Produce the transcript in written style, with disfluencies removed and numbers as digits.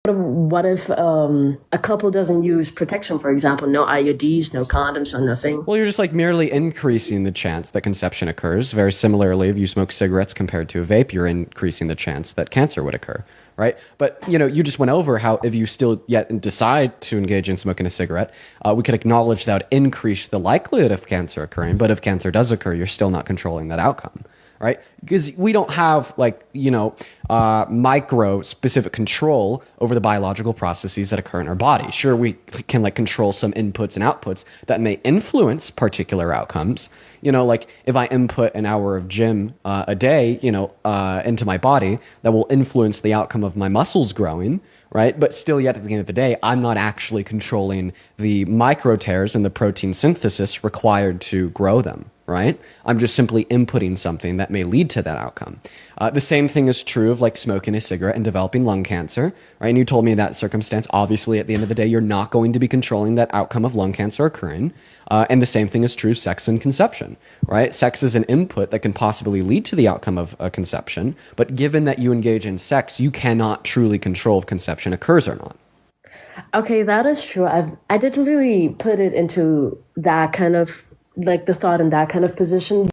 What if a couple doesn't use protection, for example, no IUDs, no condoms, or nothing? Well, you're just like merely increasing the chance that conception occurs. Very similarly, if you smoke cigarettes compared to a vape, you're increasing the chance that cancer would occur, right? But you just went over how if you still yet decide to engage in smoking a cigarette, we could acknowledge that would increase the likelihood of cancer occurring. But if cancer does occur, you're still not controlling that outcome, right? Because we don't have micro specific control over the biological processes that occur in our body. Sure, we can like control some inputs and outputs that may influence particular outcomes. Like if I input an hour of gym a day, into my body, that will influence the outcome of my muscles growing. Right. But still, yet at the end of the day, I'm not actually controlling the micro tears in the protein synthesis required to grow them. Right. I'm just simply inputting something that may lead to that outcome. The same thing is true of like smoking a cigarette and developing lung cancer. Right. And you told me that circumstance, obviously, at the end of the day, you're not going to be controlling that outcome of lung cancer occurring. And the same thing is true sex and conception, right? Sex is an input that can possibly lead to the outcome of a conception. But given that you engage in sex, you cannot truly control if conception occurs or not. Okay, that is true. I didn't really put it into that kind of like the thought in that kind of position.